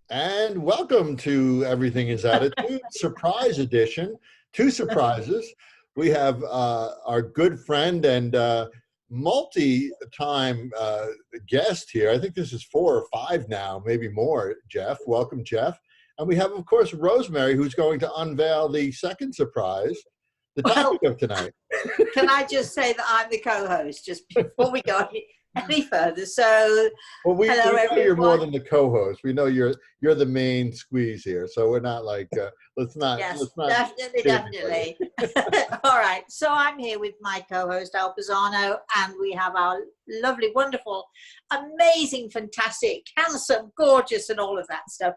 And welcome to Everything is Attitude, surprise edition. Two surprises. We have our good friend and multi-time guest here. I think this is 4 or 5 now, maybe more, Jeff. Welcome, Jeff. And we have, of course, Rosemary, who's going to unveil the second surprise, the topic of tonight. Can I just say that I'm the co-host just before we go any further? So, Well, we hello, know everyone. you're more than the co-host. We know you're the main squeeze here. So we're not like let's not. Yes, let's not definitely. All right. So I'm here with my co-host Al Pisano, and we have our lovely, wonderful, amazing, fantastic, handsome, gorgeous, and all of that stuff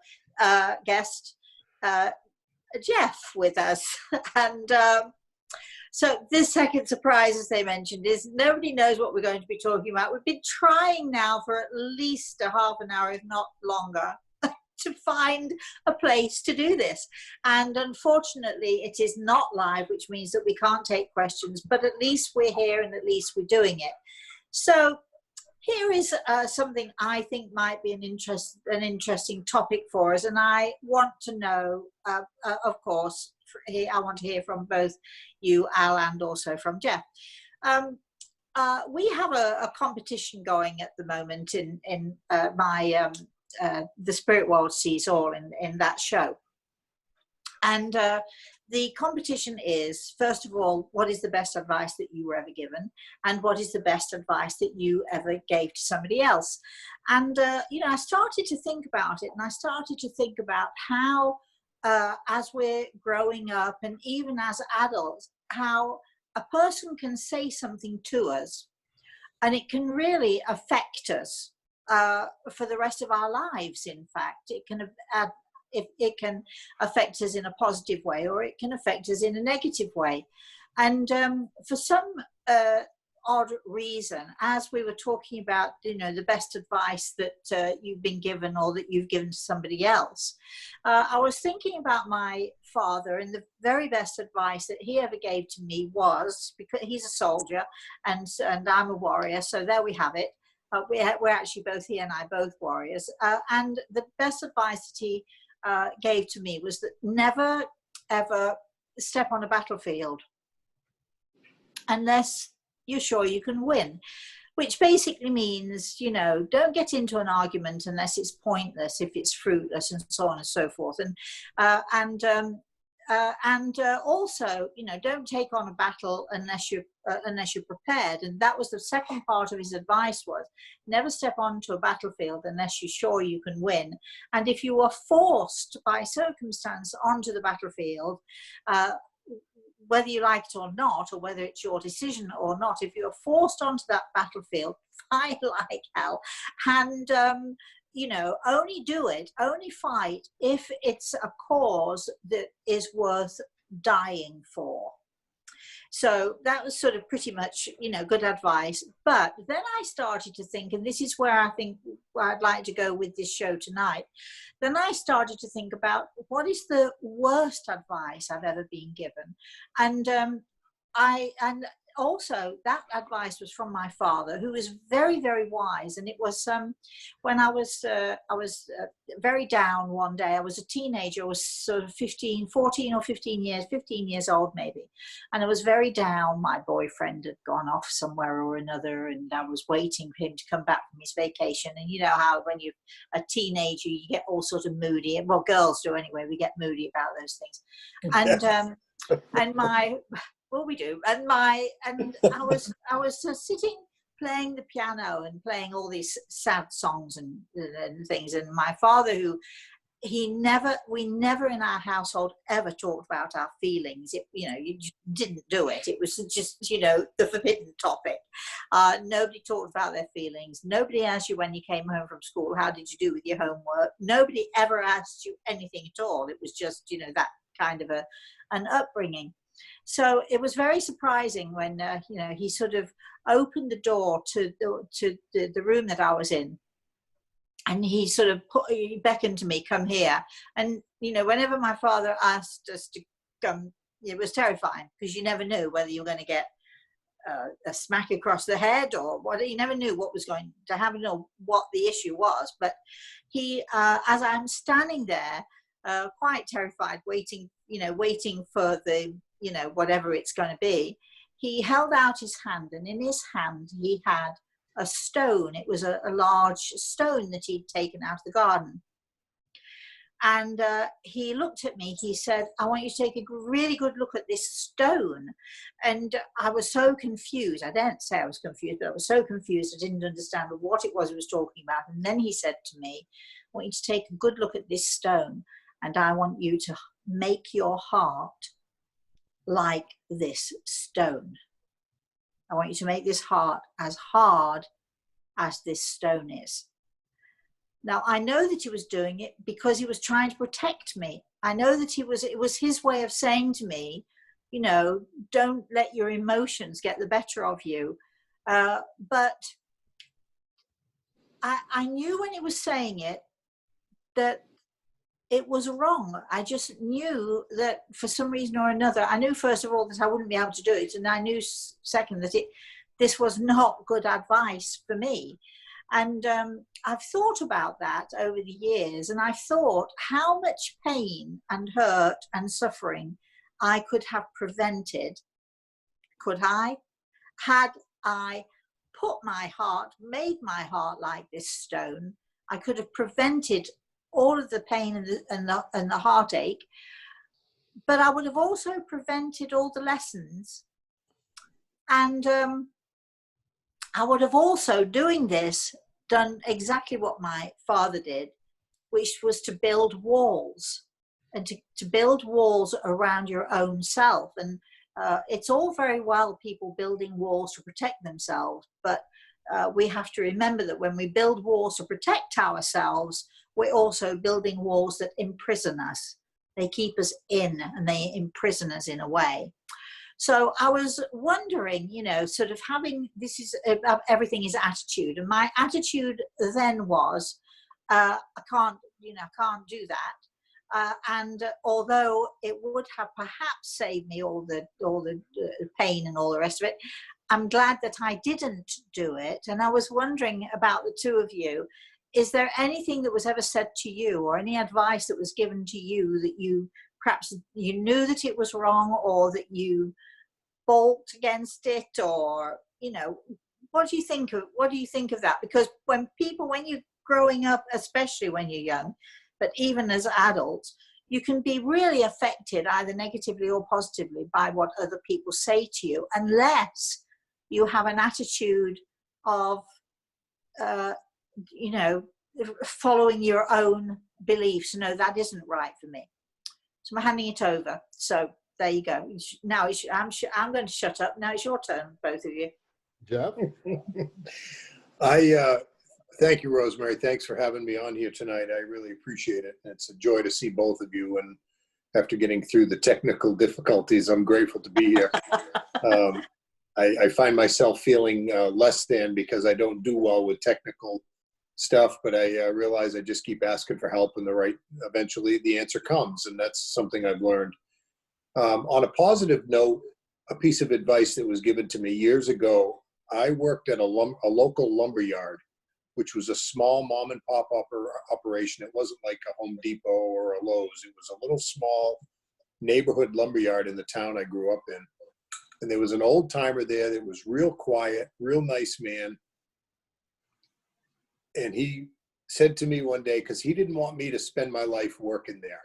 guest Jeff with us, and. So this second surprise, as they mentioned, is nobody knows what we're going to be talking about. We've been trying now for at least a half an hour, if not longer, to find a place to do this. And unfortunately, it is not live, which means that we can't take questions, but at least we're here and at least we're doing it. So here is something I think might be an interesting topic for us. And I want to know, of course, I want to hear from both you, Al, and also from Jeff. We have a competition going at the moment in my The Spirit World Sees All in that show. And the competition is, first of all, what is the best advice that you were ever given? And what is the best advice that you ever gave to somebody else? And, I started to think about it, and I started to think about how as we're growing up and even as adults, how a person can say something to us and it can really affect us for the rest of our lives. In fact, it can affect us in a positive way, or it can affect us in a negative way. And for some odd reason, as we were talking about, the best advice that you've been given or that you've given to somebody else, I was thinking about my father, and the very best advice that he ever gave to me was, because he's a soldier and I'm a warrior, so there we have it. We're actually both, he and I, both warriors. And the best advice that he gave to me was that never, ever step on a battlefield unless you're sure you can win, which basically means, don't get into an argument unless it's pointless, if it's fruitless, and so on and so forth. And also, don't take on a battle unless you're prepared. And that was the second part of his advice: was never step onto a battlefield unless you're sure you can win. And if you are forced by circumstance onto the battlefield, whether you like it or not, or whether it's your decision or not, if you're forced onto that battlefield, fight like hell. And, only do it, only fight if it's a cause that is worth dying for. So that was sort of pretty much, good advice. But then I started to think, and this is where I think I'd like to go with this show tonight. Then I started to think about what is the worst advice I've ever been given. And also that advice was from my father, who was very, very wise. And it was when I was very down one day. I was a teenager. I was sort of 15 years old maybe. And I was very down. My boyfriend had gone off somewhere or another, and I was waiting for him to come back from his vacation. And you know how when you're a teenager, you get all sort of moody. Well, girls do anyway. We get moody about those things. And well, we do. And I was sitting playing the piano and playing all these sad songs and things. And my father, we never in our household ever talked about our feelings. You just didn't do it. It was just, the forbidden topic. Nobody talked about their feelings. Nobody asked you when you came home from school, how did you do with your homework? Nobody ever asked you anything at all. It was just, that kind of an upbringing. So it was very surprising when, he sort of opened the door to the room that I was in. And he sort of he beckoned to me, come here. And, whenever my father asked us to come, it was terrifying, because you never knew whether you were going to get a smack across the head or what. He never knew what was going to happen or what the issue was. But he, as I'm standing there, quite terrified, waiting for the, whatever it's going to be, he held out his hand, and in his hand he had a stone. It was a large stone that he'd taken out of the garden. And he looked at me, he said, I want you to take a really good look at this stone. And I was so confused. I didn't say I was confused, but I was so confused I didn't understand what it was he was talking about. And then he said to me, I want you to take a good look at this stone, and I want you to make your heart like this stone. I want you to make this heart as hard as this stone is. Now, I know that he was doing it because he was trying to protect me. I know that it was his way of saying to me, don't let your emotions get the better of you. But I knew when he was saying it that it was wrong. I just knew that for some reason or another, I knew first of all that I wouldn't be able to do it. And I knew second that this was not good advice for me. And I've thought about that over the years, and I thought how much pain and hurt and suffering I could have prevented. Could I? Had I made my heart like this stone, I could have prevented all of the pain and the heartache, but I would have also prevented all the lessons. And I would have also, doing this, done exactly what my father did, which was to build walls, and to build walls around your own self. And it's all very well people building walls to protect themselves, but we have to remember that when we build walls to protect ourselves, we're also building walls that imprison us. They keep us in, and they imprison us in a way. So I was wondering, sort of everything is attitude. And my attitude then was, I can't do that. And although it would have perhaps saved me all the pain and all the rest of it, I'm glad that I didn't do it. And I was wondering about the two of you. Is there anything that was ever said to you, or any advice that was given to you that you knew that it was wrong, or that you balked against it, or what do you think of that? Because when you're growing up, especially when you're young, but even as adults, you can be really affected either negatively or positively by what other people say to you, unless you have an attitude of following your own beliefs. No, that isn't right for me. So I'm handing it over. So there you go. Now I'm going to shut up. Now it's your turn, both of you. Jeff? Thank you, Rosemary. Thanks for having me on here tonight. I really appreciate it. It's a joy to see both of you. And after getting through the technical difficulties, I'm grateful to be here. I find myself feeling less than because I don't do well with technical stuff, but I realize I just keep asking for help, and eventually the answer comes. And that's something I've learned. On a positive note, a piece of advice that was given to me years ago, I worked at a local lumber yard, which was a small mom and pop operation. It wasn't like a Home Depot or a Lowe's. It was a little small neighborhood lumber yard in the town I grew up in. And there was an old timer there that was real quiet, real nice man. And he said to me one day, because he didn't want me to spend my life working there,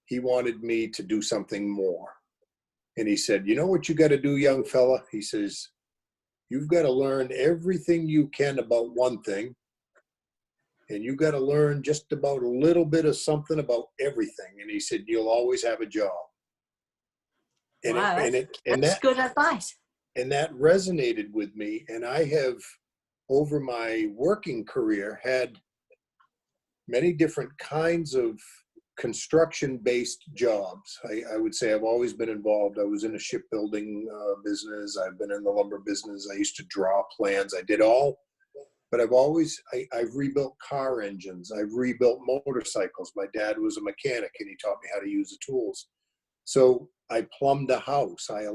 he wanted me to do something more. And he said, you know what you got to do, young fella? He says, you've got to learn everything you can about one thing, and you got to learn just about a little bit of something about everything. And he said, you'll always have a job. And wow, that's good advice. And that resonated with me. And I have, over my working career, had many different kinds of construction-based jobs. I would say I've always been involved. I was in a shipbuilding business. I've been in the lumber business. I used to draw plans. I did all, but I've rebuilt car engines. I've rebuilt motorcycles. My dad was a mechanic, and he taught me how to use the tools. So I plumbed a house. I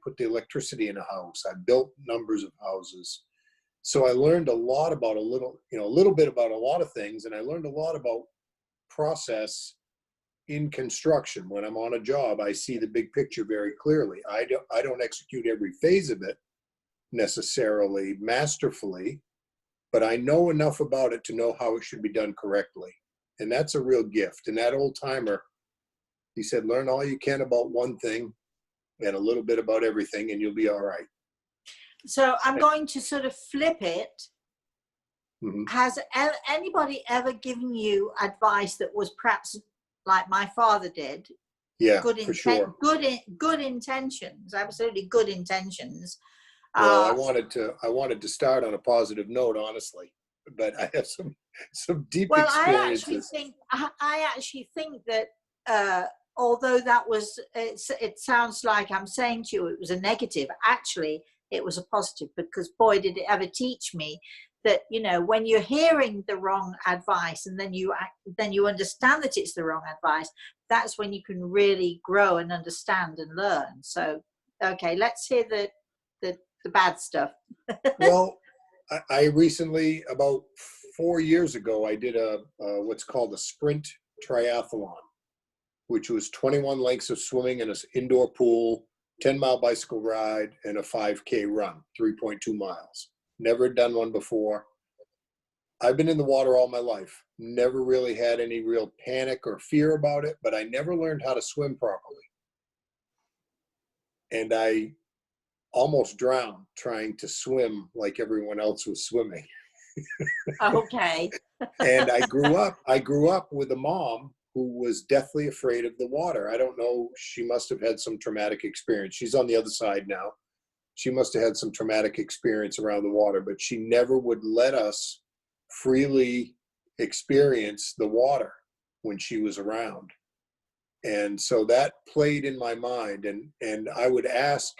put the electricity in a house. I built numbers of houses. So I learned a lot about a little bit about a lot of things, and I learned a lot about process in construction. When I'm on a job, I see the big picture very clearly. I don't execute every phase of it necessarily masterfully, but I know enough about it to know how it should be done correctly. And that's a real gift. And that old timer, he said, learn all you can about one thing and a little bit about everything, and you'll be all right. So I'm going to sort of flip it. Mm-hmm. Has anybody ever given you advice that was perhaps like my father did? Yeah, Good for sure. Good intentions, absolutely good intentions. Well, I wanted to start on a positive note, honestly, but I have some deep experiences. I actually think that although that was, it sounds like I'm saying to you it was a negative. Actually, it was a positive, because boy, did it ever teach me that, you know, when you're hearing the wrong advice and then you understand that it's the wrong advice, that's when you can really grow and understand and learn. So, okay, let's hear the bad stuff. Well, I recently, about 4 years ago, I did a what's called a sprint triathlon, which was 21 lengths of swimming in an indoor pool, 10-mile bicycle ride, and a 5K run, 3.2 miles. Never done one before. I've been in the water all my life. Never really had any real panic or fear about it, but I never learned how to swim properly. And I almost drowned trying to swim like everyone else was swimming. Okay. And I grew up with a mom who was deathly afraid of the water. I don't know, she must have had some traumatic experience. She's on the other side now. She must have had some traumatic experience around the water, but she never would let us freely experience the water when she was around. And so that played in my mind, and I would ask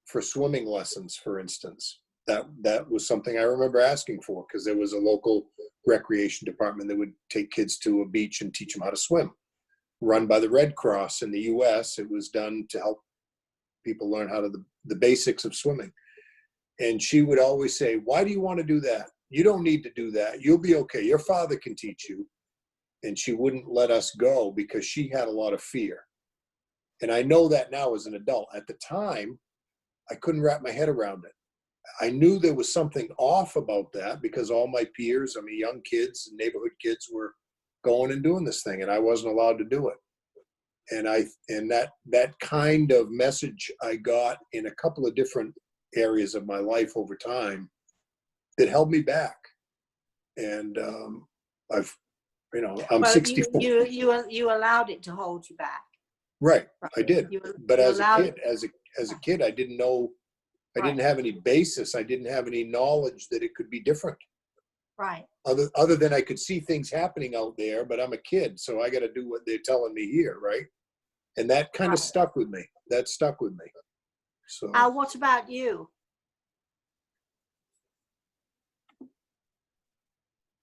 for swimming lessons, for instance. That was something I remember asking for, because there was a local recreation department that would take kids to a beach and teach them how to swim. Run by the Red Cross in the US, it was done to help people learn how to the basics of swimming. And she would always say, why do you want to do that? You don't need to do that. You'll be okay. Your father can teach you. And she wouldn't let us go because she had a lot of fear. And I know that now as an adult. At the time, I couldn't wrap my head around it. I knew there was something off about that because all my peers, young kids, neighborhood kids, were going and doing this thing, and I wasn't allowed to do it. And that kind of message I got in a couple of different areas of my life over time that held me back. And I'm 64. You allowed it to hold you back. Right, I did. But as a kid, I didn't know. I didn't have any basis. I didn't have any knowledge that it could be different. Right. Other than I could see things happening out there, but I'm a kid, so I got to do what they're telling me here, right? And that kind of stuck with me. That stuck with me. So. Al, what about you?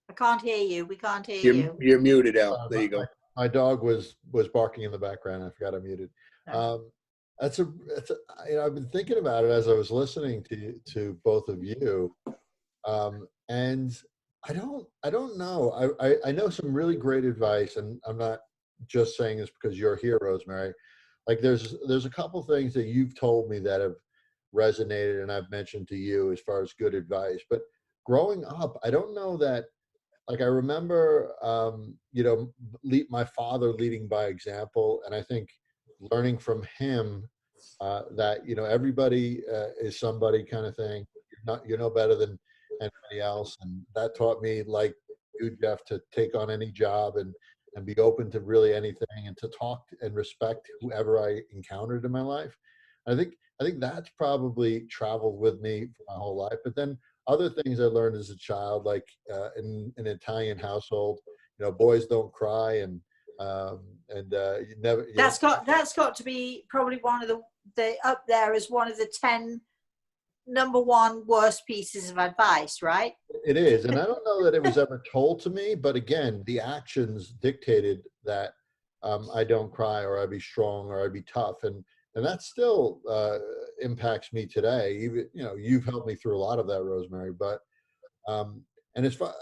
I can't hear you. We can't hear you. You're muted, Al. There you go. My dog was barking in the background. I forgot I muted. I've been thinking about it as I was listening to both of you, and I don't know. I know some really great advice, and I'm not just saying this because you're here, Rosemary. Like there's a couple things that you've told me that have resonated, and I've mentioned to you as far as good advice. But growing up, I don't know that. Like I remember, my father leading by example, and I think learning from him that everybody is somebody kind of thing. You're no better than anybody else, and that taught me, like you, Jeff, to take on any job and be open to really anything, and to talk and respect whoever I encountered in my life. I think that's probably traveled with me for my whole life. But then other things I learned as a child, like in an Italian household, boys don't cry, and you never. That's got to be probably one of the up there as one of the 10 number one worst pieces of advice, right? It is, and I don't know that it was ever told to me, but again, the actions dictated that I don't cry, or I be strong, or I be tough, and that still impacts me today. Even, you've helped me through a lot of that, Rosemary. But and as far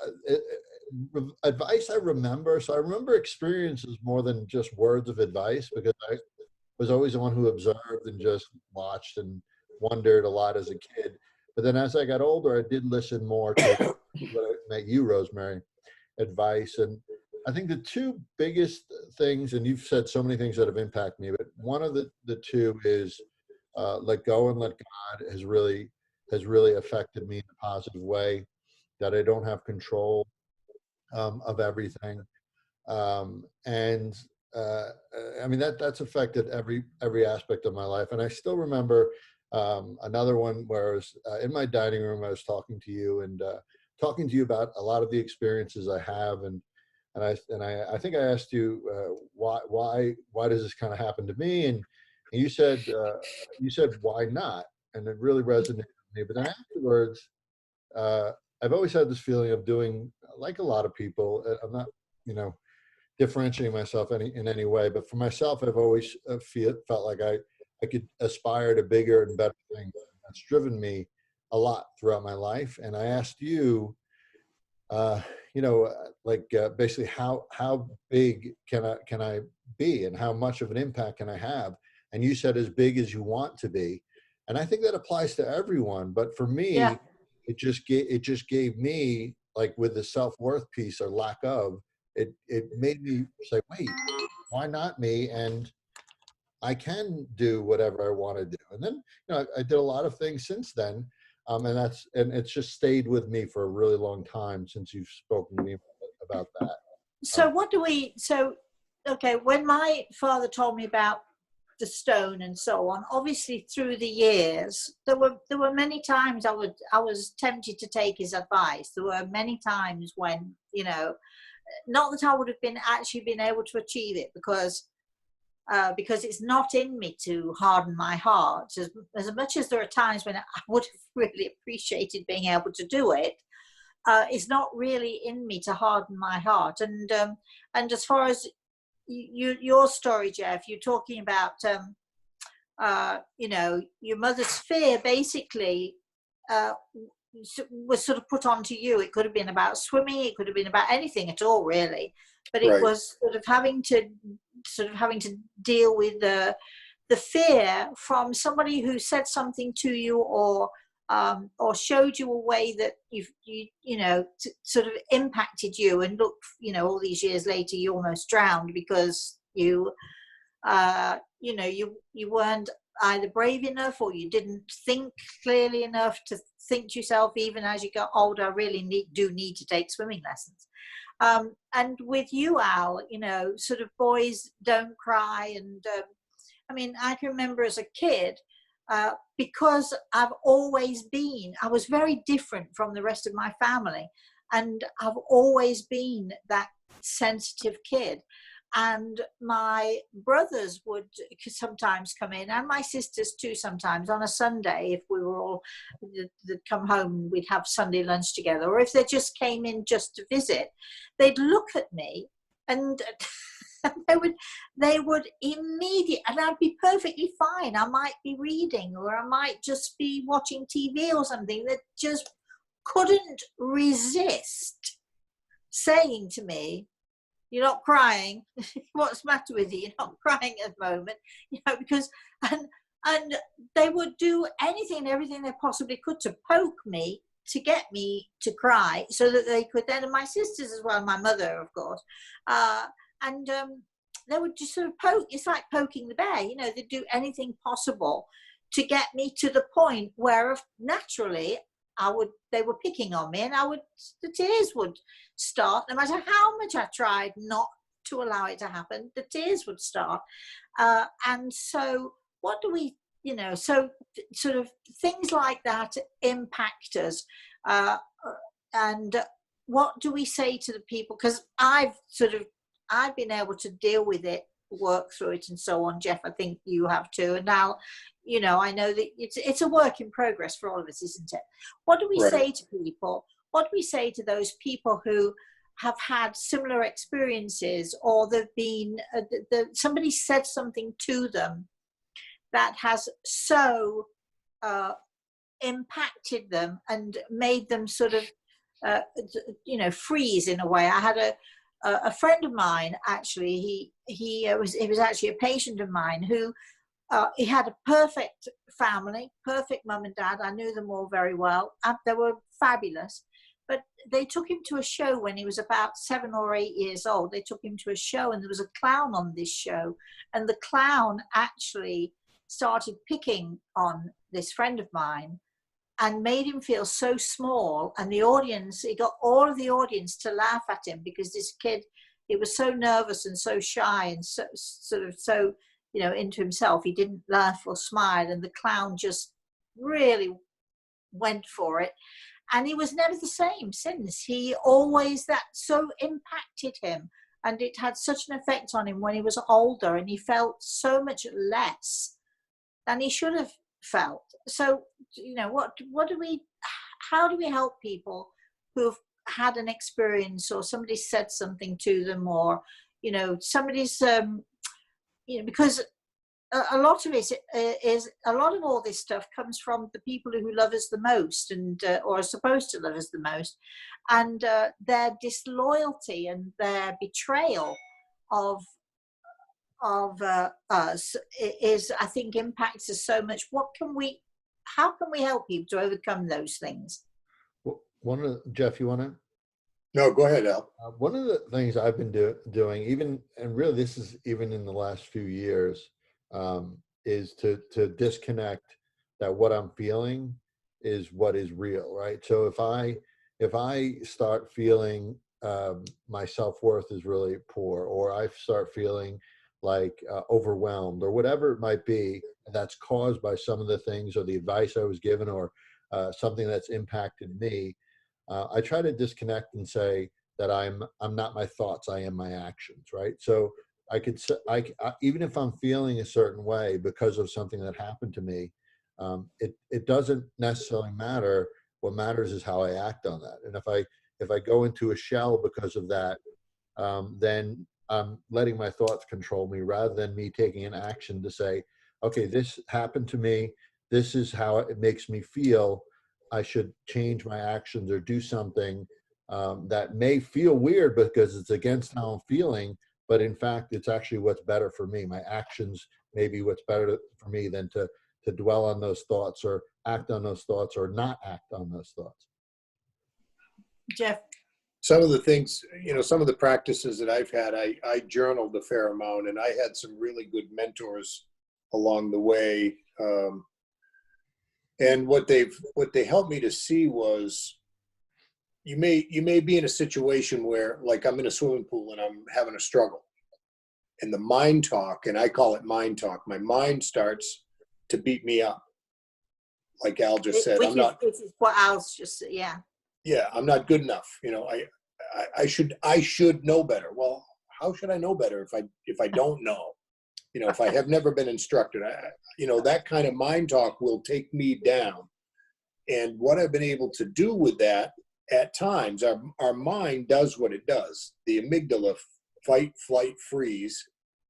advice I remember, so I remember experiences more than just words of advice, because I was always the one who observed and just watched and wondered a lot as a kid. But then as I got older, I did listen more to what I met you, Rosemary, advice. And I think the two biggest things, and you've said so many things that have impacted me, but one of the two is let go and let God has really affected me in a positive way, that I don't have control of everything. And I mean, that's affected every aspect of my life. And I still remember another one where I was in my dining room. I was talking to you, and talking to you about a lot of the experiences I have, and I think I asked you why does this kind of happen to me, and you said why not, and it really resonated with me. But then afterwards, I've always had this feeling of doing like a lot of people. I'm not, differentiating myself in any way, but for myself, I've always felt like I could aspire to bigger and better things. That's driven me a lot throughout my life. And I asked you, basically how big can I be, and how much of an impact can I have? And you said as big as you want to be, and I think that applies to everyone. But for me, Yeah. it just gave me, like, with the self-worth piece or lack of it made me say, wait, why not me? And I can do whatever I want to do. And then, I did a lot of things since then. And it's just stayed with me for a really long time since you've spoken to me about that. So okay, when my father told me about the stone and so on, obviously through the years, there were many times I was tempted to take his advice. There were many times when, not that I would have been able to achieve it, because it's not in me to harden my heart. As much as there are times when I would have really appreciated being able to do it, it's not really in me to harden my heart. And as far as your story, Jeff, you're talking about, your mother's fear basically was sort of put onto you. It could have been about swimming, it could have been about anything at all, really. But it was sort of having to deal with the fear from somebody who said something to you, or showed you a way that sort of impacted you. And look, all these years later, you almost drowned because you weren't either brave enough, or you didn't think clearly enough to think to yourself, even as you got older, I really need to take swimming lessons. And with you, Al, sort of boys don't cry. And I can remember as a kid, because I was very different from the rest of my family, and I've always been that sensitive kid. And my brothers would sometimes come in, and my sisters too, sometimes on a Sunday, if we were all, they'd come home, we'd have Sunday lunch together, or if they just came in just to visit, they'd look at me, and they would immediately, and I'd be perfectly fine. I might be reading, or I might just be watching TV or something, that just couldn't resist saying to me, "You're not crying. What's the matter with you? You're not crying at the moment." Because, and they would do anything and everything they possibly could to poke me, to get me to cry, so that they could then, and my sisters as well, my mother, of course, they would just sort of poke. It's like poking the bear, they'd do anything possible to get me to the point where naturally they were picking on me, and the tears would start. No matter how much I tried not to allow it to happen, the tears would start. And so what do we, so sort of things like that impact us. And what do we say to the people? Because I've been able to deal with it, work through it, and so on. Jeff, I think you have too. And now, I know that it's a work in progress for all of us, isn't it? What do we say to people? What do we say to those people who have had similar experiences, or they've been somebody said something to them that has so impacted them and made them sort of freeze in a way. I had a friend of mine, actually. He was actually a patient of mine who he had a perfect family, perfect mum and dad. I knew them all very well. They were fabulous. But they took him to a show when he was about 7 or 8 years old. They took him to a show, and there was a clown on this show. And the clown actually started picking on this friend of mine and made him feel so small. And the audience, he got all of the audience to laugh at him, because this kid, he was so nervous and so shy and so into himself. He didn't laugh or smile, and the clown just really went for it. And he was never the same since. That so impacted him, and it had such an effect on him when he was older, and he felt so much less than he should have felt. So, how do we help people who've had an experience, or somebody said something to them, or, somebody's, because a lot of it is a lot of all this stuff comes from the people who love us the most, and or are supposed to love us the most, and their disloyalty and their betrayal of us is, I think, impacts us so much. How can we help people to overcome those things? Well, Jeff, you want to? No, go ahead, Al. One of the things I've been doing, even, and really this is even in the last few years, is to disconnect that what I'm feeling is what is real, right? So if I start feeling my self-worth is really poor, or I start feeling like overwhelmed, or whatever it might be, that's caused by some of the things or the advice I was given, or something that's impacted me, I try to disconnect and say that I'm not my thoughts, I am my actions, right? So I could say, even if I'm feeling a certain way because of something that happened to me, it doesn't necessarily matter. What matters is how I act on that. And if I go into a shell because of that, then I'm letting my thoughts control me, rather than me taking an action to say, okay, this happened to me. This is how it makes me feel. I should change my actions or do something that may feel weird because it's against how I'm feeling, but in fact, it's actually what's better for me. My actions may be what's better for me than to dwell on those thoughts, or act on those thoughts, or not act on those thoughts. Jeff? Some of the things, some of the practices that I've had, I journaled a fair amount, and I had some really good mentors along the way. And what they helped me to see was, you may be in a situation where, like, I'm in a swimming pool and I'm having a struggle, and the mind talk, and I call it mind talk, my mind starts to beat me up. Like Al just said, This is what Al's just said, yeah. Yeah, I'm not good enough. I should know better. Well, how should I know better if I don't know? If I have never been instructed, that kind of mind talk will take me down. And what I've been able to do with that, at times, our mind does what it does. The amygdala, fight, flight, freeze,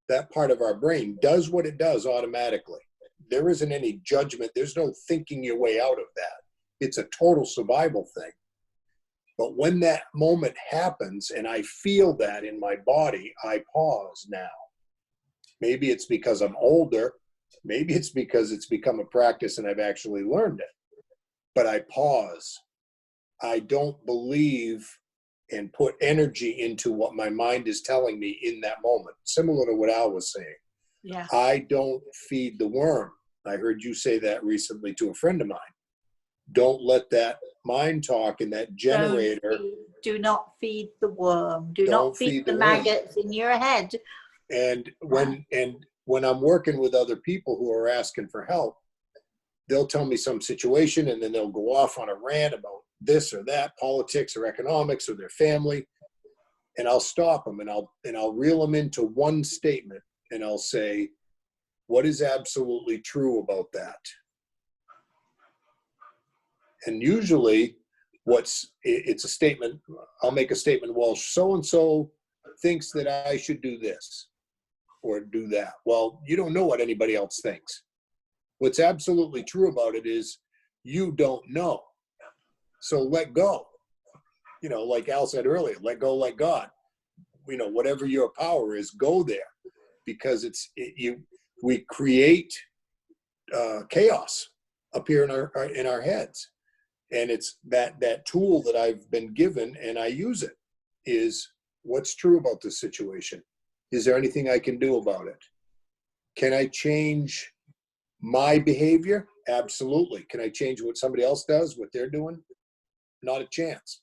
that part of our brain does what it does automatically. There isn't any judgment. There's no thinking your way out of that. It's a total survival thing. But when that moment happens and I feel that in my body, I pause now. Maybe it's because I'm older. Maybe it's because it's become a practice and I've actually learned it. But I pause. I don't believe and put energy into what my mind is telling me in that moment. Similar to what Al was saying. Yeah. I don't feed the worm. I heard you say that recently to a friend of mine. Don't let that mind talk and that generator. Do not feed the worm. Do not feed the maggots in your head. And when I'm working with other people who are asking for help, they'll tell me some situation, and then they'll go off on a rant about this or that, politics or economics or their family, and I'll stop them and I'll reel them into one statement, and I'll say, what is absolutely true about that? And usually it's a statement. I'll make a statement. Well, so-and-so thinks that I should do this or do that. Well, you don't know what anybody else thinks. What's absolutely true about it is you don't know. So let go. You know, like Al said earlier, let go, let God. You know, whatever your power is, go there, because we create chaos up here in our heads, and it's that tool that I've been given, and I use it. Is what's true about this situation? Is there anything I can do about it? Can I change my behavior? Absolutely. Can I change what somebody else does, what they're doing? Not a chance.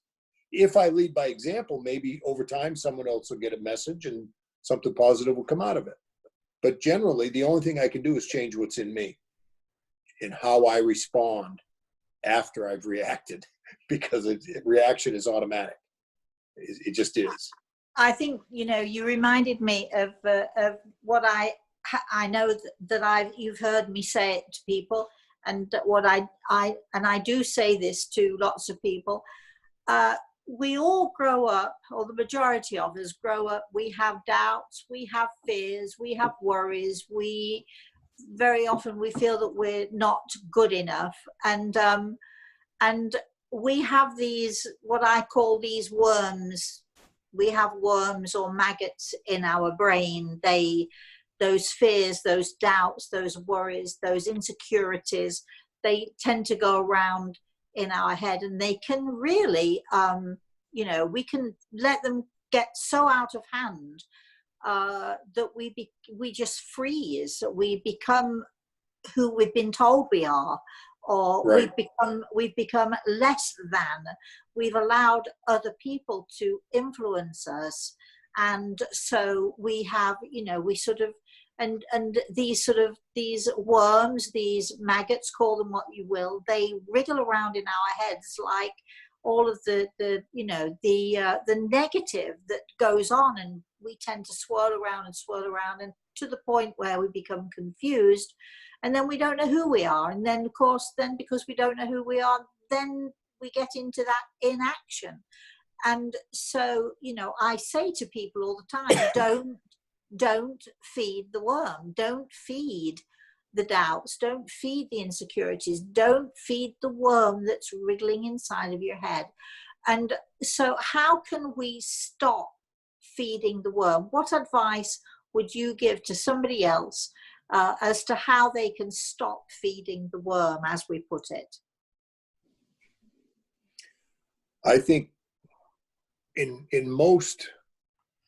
If I lead by example, maybe over time someone else will get a message and something positive will come out of it. But generally, the only thing I can do is change what's in me and how I respond after I've reacted, because reaction is automatic. It just is. I think, you know, you reminded me of what I know that you've heard me say it to people, and what I do say this to lots of people. We all grow up, or the majority of us grow up, we have doubts, we have fears, we have worries, very often we feel that we're not good enough, and we have these, what I call these worms. We have worms or maggots in our brain. Those fears, those doubts, those worries, those insecurities, they tend to go around in our head, and they can really, you know, we can let them get so out of hand that we just freeze. We become who we've been told we are, or Right. we've become less than. We've allowed other people to influence us, and so we have, you know, we sort of, and these worms, these maggots, call them what you will, they wriggle around in our heads like all of the you know, the negative that goes on, and we tend to swirl around, and to the point where we become confused, and then we don't know who we are. And then, of course, then because we don't know who we are, then we get into that inaction. And so, you know, I say to people all the time, don't feed the worm, don't feed the doubts, don't feed the insecurities, don't feed the worm that's wriggling inside of your head. And so how can we stop feeding the worm? What advice would you give to somebody else as to how they can stop feeding the worm, as we put it? I think in most,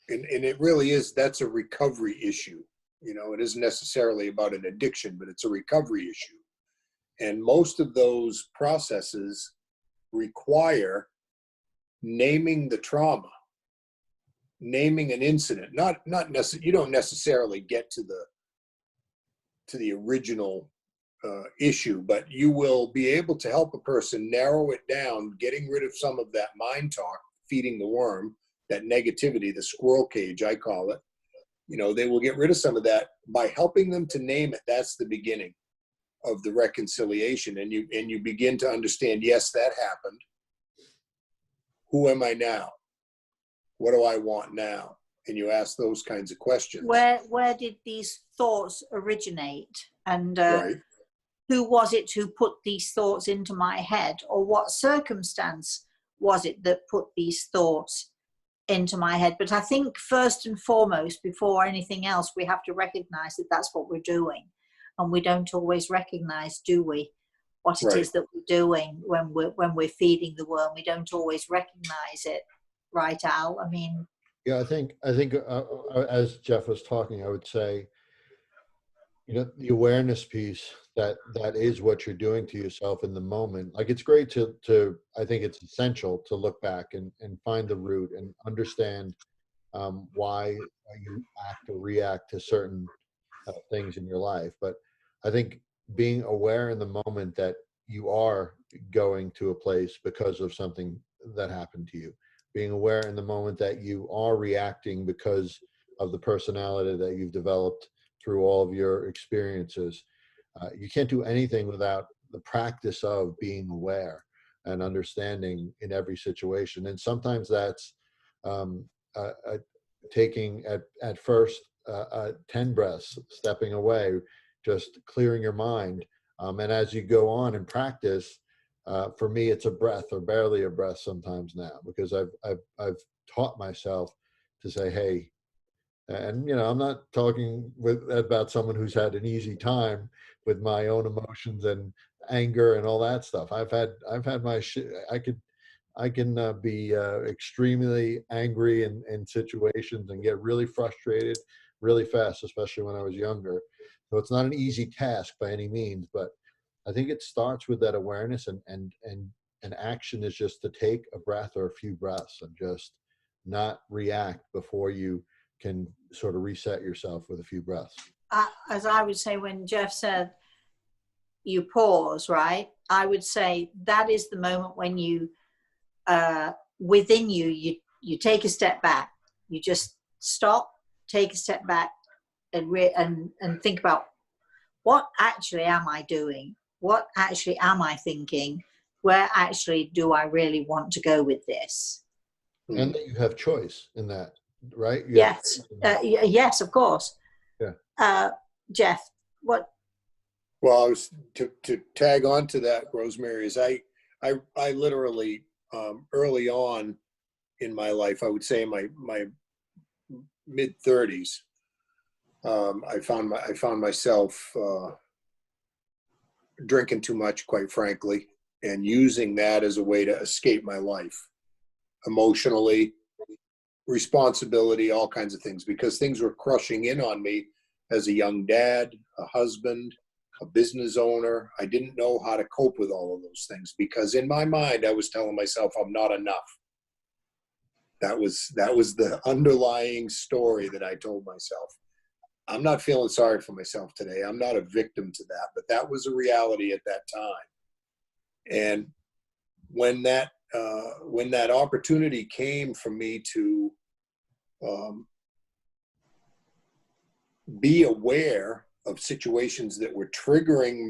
and it really is, that's a recovery issue. You know, it isn't necessarily about an addiction, but it's a recovery issue. And most of those processes require naming the trauma, naming an incident. You don't necessarily get to the original issue, but you will be able to help a person narrow it down, getting rid of some of that mind talk, feeding the worm, that negativity, the squirrel cage, I call it. You know, they will get rid of some of that by helping them to name it. That's the beginning of the reconciliation. And you begin to understand, yes, that happened. Who am I now? What do I want now? And you ask those kinds of questions. Where did these thoughts originate? And Right. who was it who put these thoughts into my head? Or what circumstance was it that put these thoughts into my head? But I think first and foremost, before anything else, we have to recognize that that's what we're doing. And we don't always recognize, do we, what it Right. is that we're doing when we're feeding the worm. We don't always recognize it. Right, Al? I mean, Yeah, I think as Jeff was talking, I would say, you know, the awareness piece, that is what you're doing to yourself in the moment. Like, it's great to I think it's essential to look back and find the root and understand why you act or react to certain things in your life. But I think being aware in the moment that you are going to a place because of something that happened to you, being aware in the moment that you are reacting because of the personality that you've developed through all of your experiences. You can't do anything without the practice of being aware. and understanding in every situation. And sometimes that's taking at first 10 breaths, stepping away, just clearing your mind. And as you go on and practice, for me, it's a breath or barely a breath sometimes now, because I've taught myself to say, hey, and I'm not talking about someone who's had an easy time with my own emotions and anger and all that stuff. I've had my shit. I can be extremely angry in situations and get really frustrated really fast, especially when I was younger. So it's not an easy task by any means, but I think it starts with that awareness, and action is just to take a breath or a few breaths and just not react before you can sort of reset yourself with a few breaths. As I would say, when Jeff said you pause, right? I would say that is the moment when you, within you take a step back. You just stop, take a step back, and think about, what actually am I doing? What actually am I thinking? Where actually do I really want to go with this? And that you have choice in that, right? Yes. Yes, of course. Yeah. Jeff, what? Well, I was to tag on to that, Rosemary, is I literally early on in my life, I would say in my mid-30s, I found myself drinking too much, quite frankly, and using that as a way to escape my life emotionally, responsibility, all kinds of things, because things were crushing in on me as a young dad, a husband, a business owner. I didn't know how to cope with all of those things, because in my mind, I was telling myself I'm not enough. That was the underlying story that I told myself. I'm not feeling sorry for myself today. I'm not a victim to that, but that was a reality at that time. And when that opportunity came for me to be aware of situations that were triggering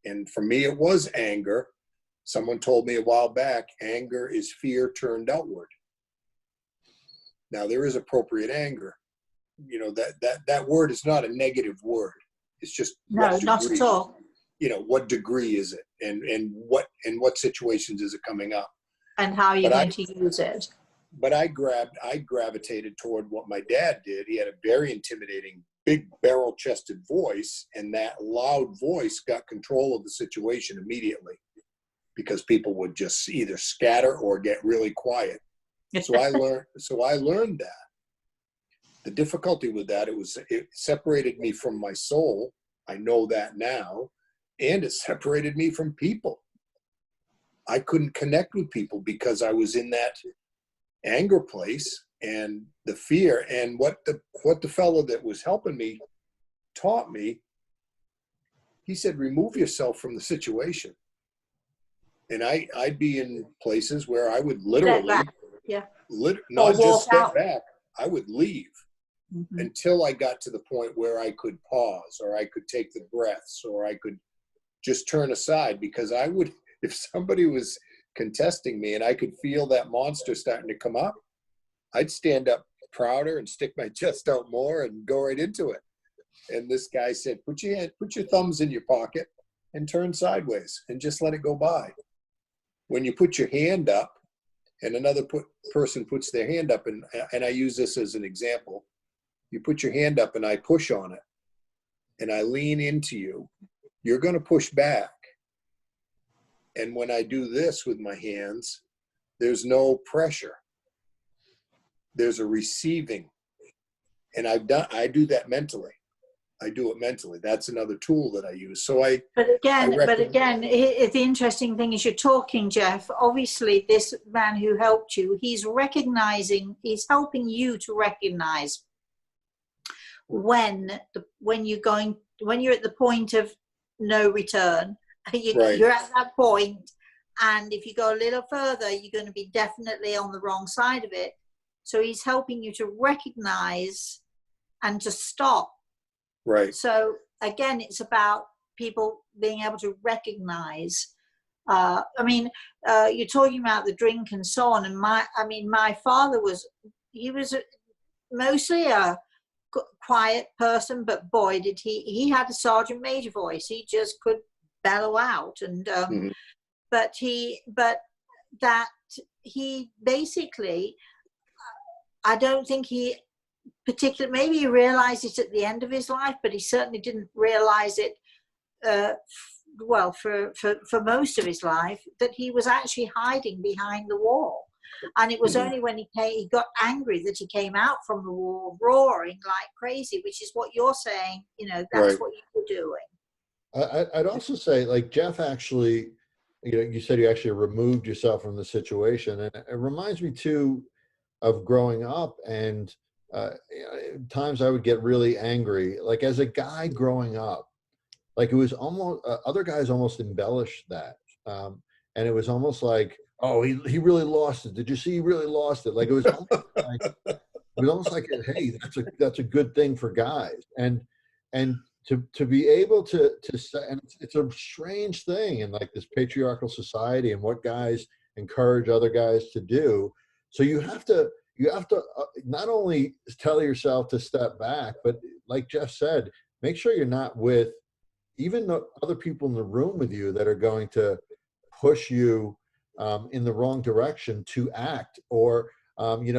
and for me it was anger. Someone told me a while back, anger is fear turned outward. Now there is appropriate anger. That word is not a negative word. It's just No, not at all. What degree is it, and what situations is it coming up, and how you're going to use it. But I gravitated toward what my dad did. He had a very intimidating, big barrel-chested voice, and that loud voice got control of the situation immediately, because people would just either scatter or get really quiet. So I learned that. The difficulty with that, it separated me from my soul. I know that now. And it separated me from people. I couldn't connect with people because I was in that anger place and the fear. And what the fellow that was helping me taught me, he said, remove yourself from the situation. And I'd be in places where I would literally, not just step back, I would leave. Mm-hmm. Until I got to the point where I could pause, or I could take the breaths, or I could just turn aside, because I would, if somebody was contesting me and I could feel that monster starting to come up, I'd stand up prouder and stick my chest out more and go right into it. And this guy said, put your thumbs in your pocket and turn sideways and just let it go by. When you put your hand up and another person puts their hand up, and I use this as an example, you put your hand up and I push on it and I lean into you, you're going to push back. And when I do this with my hands, there's no pressure. There's a receiving. And I do that mentally. I do it mentally. That's another tool that I use. But again, the interesting thing is you're talking, Jeff, obviously this man who helped you, he's helping you to recognize when you're at the point of no return, you're at that point, and if you go a little further, you're going to be definitely on the wrong side of it. So he's helping you to recognize and to stop. Right. So again, it's about people being able to recognize You're talking about the drink and so on, and my father was mostly a quiet person, but boy, did he had a sergeant major voice. He just could bellow out, and but that he basically, I don't think he particularly, maybe he realized it at the end of his life, but he certainly didn't realize it for most of his life, that he was actually hiding behind the wall. And it was only when he got angry that he came out from the wall roaring like crazy, which is what you're saying, that's what you were doing. I'd also say, like, Jeff actually, you said you actually removed yourself from the situation. And it reminds me too of growing up, and times I would get really angry, like as a guy growing up, like it was almost, other guys almost embellished that. And it was almost like, oh, he really lost it. Did you see he really lost it? Like it was almost like, hey, that's a good thing for guys. And to be able to say, and it's a strange thing in like this patriarchal society and what guys encourage other guys to do. So you have to not only tell yourself to step back, but like Jeff said, make sure you're not with even the other people in the room with you that are going to push you in the wrong direction to act, or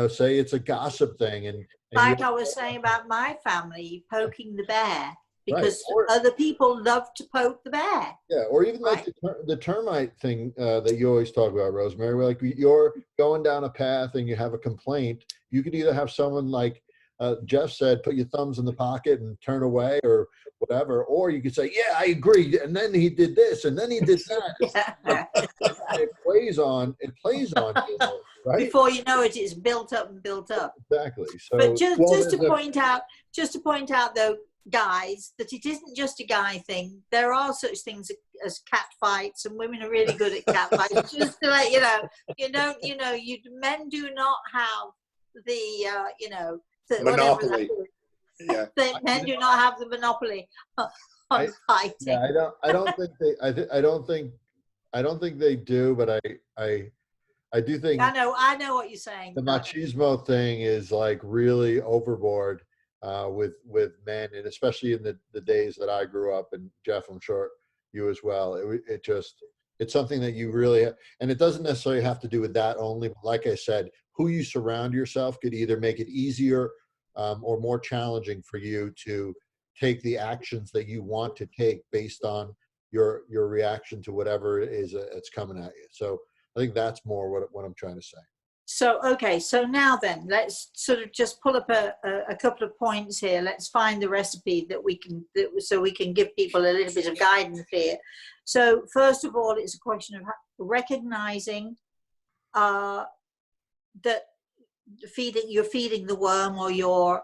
say it's a gossip thing, and like I was saying about my family, poking the bear, because right. Other people love to poke the bear. Yeah, or even like the termite thing that you always talk about, Rosemary, where like you're going down a path and you have a complaint. You could either have someone like Jeff said, put your thumbs in the pocket and turn away or whatever, or you could say, yeah, I agree, and then he did this, and then he did that. It plays on you, right? Before you know it, it's built up and built up. Exactly. So, but just to point out though, guys, that it isn't just a guy thing. There are such things as cat fights, and women are really good at cat fights. Just to let you know, men do not have the monopoly. Yeah. Men do not have the monopoly on fighting. Yeah, I don't think they do, but I do think I know what you're saying. The machismo thing is like really overboard with men, and especially in the days that I grew up, and Jeff, I'm sure you as well. It's something that you really and it doesn't necessarily have to do with that only. But like I said, who you surround yourself could either make it easier or more challenging for you to take the actions that you want to take based on your reaction to whatever it is that's coming at you. So I think that's more what I'm trying to say. So, okay. So now then, let's sort of just pull up a couple of points here. Let's find the recipe so we can give people a little bit of guidance here. So first of all, it's a question of recognizing that you're feeding the worm, or you're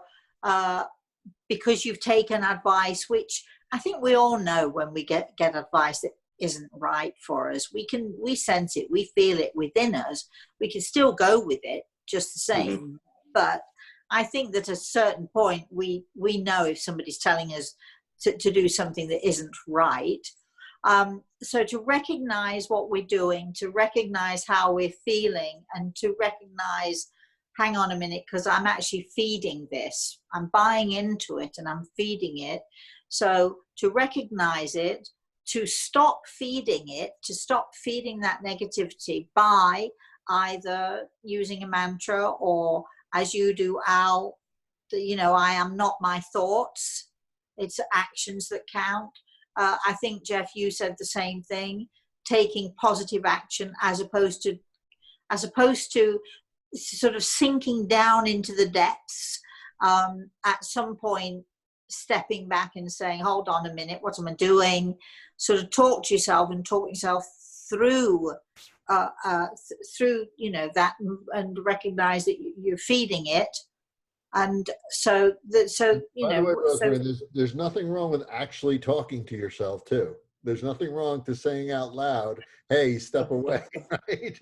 because you've taken advice, which I think we all know when we get advice that isn't right for us. We sense it, we feel it within us. We can still go with it just the same. But I think that at a certain point we know if somebody's telling us to do something that isn't right. So to recognize what we're doing, to recognize how we're feeling, and to recognize, hang on a minute, because I'm actually feeding this. I'm buying into it and I'm feeding it. So to recognize it, to stop feeding it, to stop feeding that negativity by either using a mantra, or as you do, Al, I am not my thoughts. It's actions that count. I think, Jeff, you said the same thing, taking positive action as opposed to sort of sinking down into the depths. At some point, stepping back and saying, hold on a minute, what am I doing? Sort of talk to yourself through that, and recognize that you're feeding it. And so By the way, Rosemary, there's nothing wrong with actually talking to yourself too. There's nothing wrong to saying out loud, hey, step away, right?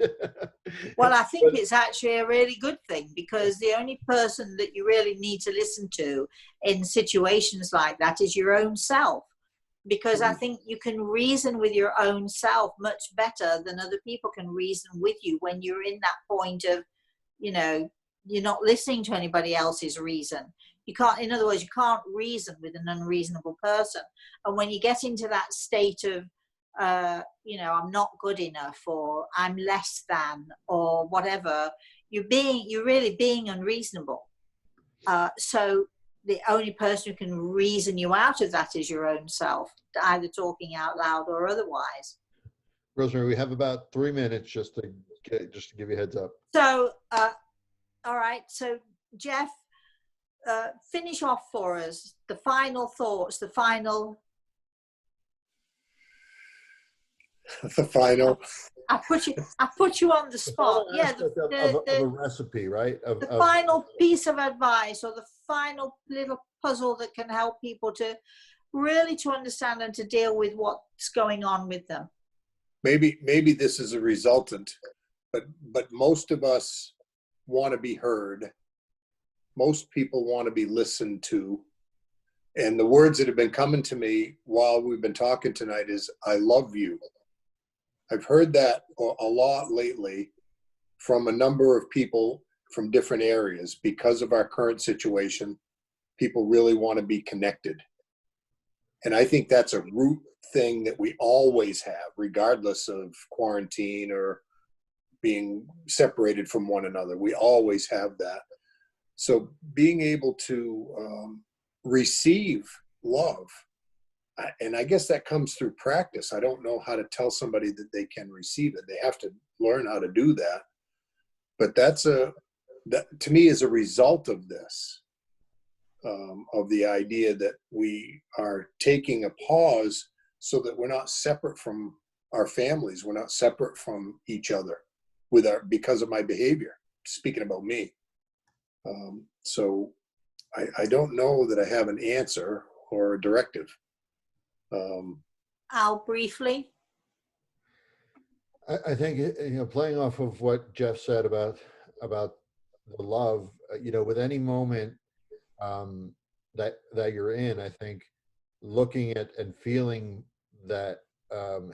Well, I think it's actually a really good thing, because the only person that you really need to listen to in situations like that is your own self. because I think you can reason with your own self much better than other people can reason with you when you're in that point of, you know, you're not listening to anybody else's reason. You can't, in other words, you can't reason with an unreasonable person. And when you get into that state of, you know, I'm not good enough, or I'm less than, or whatever, you're really being unreasonable. So the only person who can reason you out of that is your own self, either talking out loud or otherwise. Rosemary, we have about 3 minutes just to give you a heads up. So, all right. So, Jeff, finish off for us the final thoughts, the final. The final. I put you on the spot. Yeah, of a recipe, right? The final piece of advice, or the final little puzzle that can help people to really to understand and to deal with what's going on with them. Maybe this is a resultant, but most of us want to be heard. Most people want to be listened to. And the words that have been coming to me while we've been talking tonight is, I love you. I've heard that a lot lately from a number of people from different areas. Because of our current situation, people really want to be connected. And I think that's a root thing that we always have, regardless of quarantine or being separated from one another. We always have that. So being able to receive love, and I guess that comes through practice. I don't know how to tell somebody that they can receive it. They have to learn how to do that. But that to me is a result of this, of the idea that we are taking a pause so that we're not separate from our families. We're not separate from each other because of my behavior, speaking about me. So I don't know that I have an answer or a directive. Al, briefly. I think, you know, playing off of what Jeff said about the love, you know, with any moment that you're in, I think looking at and feeling that,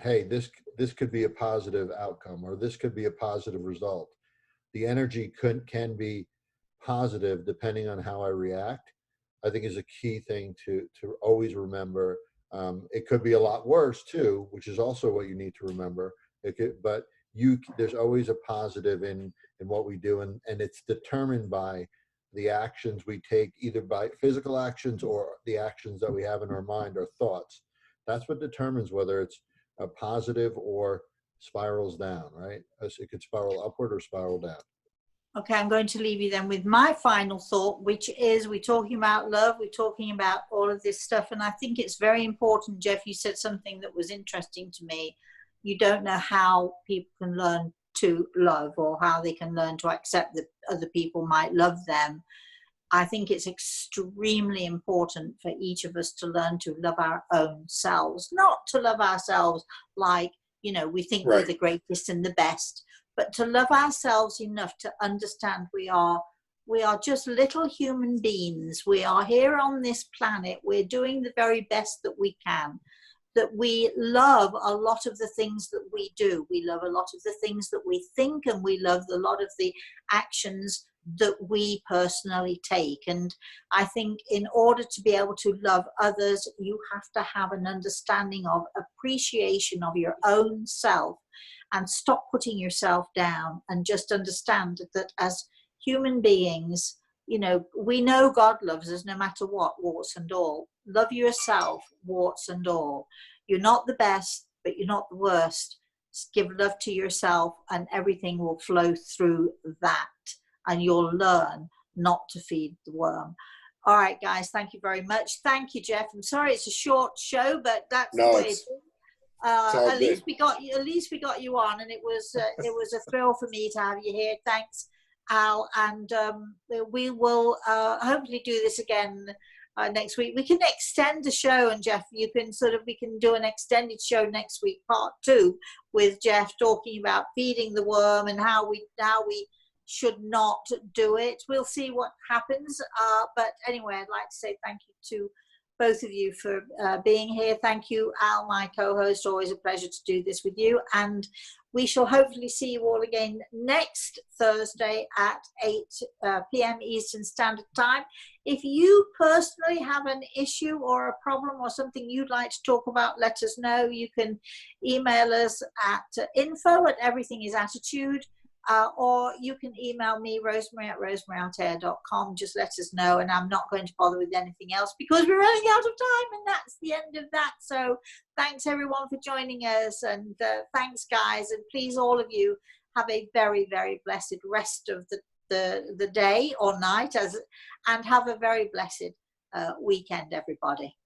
hey, this could be a positive outcome, or this could be a positive result. The energy can be positive depending on how I react, I think is a key thing to always remember. It could be a lot worse too, which is also what you need to remember. But there's always a positive in what we do, and it's determined by the actions we take, either by physical actions or the actions that we have in our mind, our thoughts. That's what determines whether it's a positive or spirals down, right? It could spiral upward or spiral down. Okay, I'm going to leave you then with my final thought, which is, we're talking about love, we're talking about all of this stuff, and I think it's very important. Jeff, you said something that was interesting to me. You don't know how people can learn to love, or how they can learn to accept that other people might love them. I think it's extremely important for each of us to learn to love our own selves, not to love ourselves like, you know, we think we're the greatest and the best, but to love ourselves enough to understand we are just little human beings. We are here on this planet. We're doing the very best that we can. That we love a lot of the things that we do. We love a lot of the things that we think, and we love a lot of the actions that we personally take. And I think in order to be able to love others, you have to have an understanding of appreciation of your own self, and stop putting yourself down, and just understand that as human beings, you know, we know God loves us no matter what, warts and all. Love yourself, warts and all. You're not the best, but you're not the worst. Just give love to yourself, and everything will flow through that, and you'll learn not to feed the worm. All right, guys, thank you very much. Thank you, Jeff. I'm sorry it's a short show, but that's the way it is. At least we got you on, and it was a thrill for me to have you here. Thanks, Al, and we will hopefully do this again next week. We can extend the show, and Jeff, we can do an extended show next week, part 2, with Jeff talking about feeding the worm and how we should not do it. We'll see what happens. But anyway, I'd like to say thank you to both of you for being here. Thank you, Al, my co-host. Always a pleasure to do this with you. And we shall hopefully see you all again next Thursday at 8 p.m. Eastern Standard Time. If you personally have an issue or a problem or something you'd like to talk about, let us know. You can email us at info@everythingisattitude. Or you can email me, rosemary@rosemaryaltair.com. Just let us know, and I'm not going to bother with anything else because we're running out of time, and that's the end of that. So thanks everyone for joining us, and thanks guys, and please all of you have a very, very blessed rest of the day or night, and have a very blessed weekend, everybody.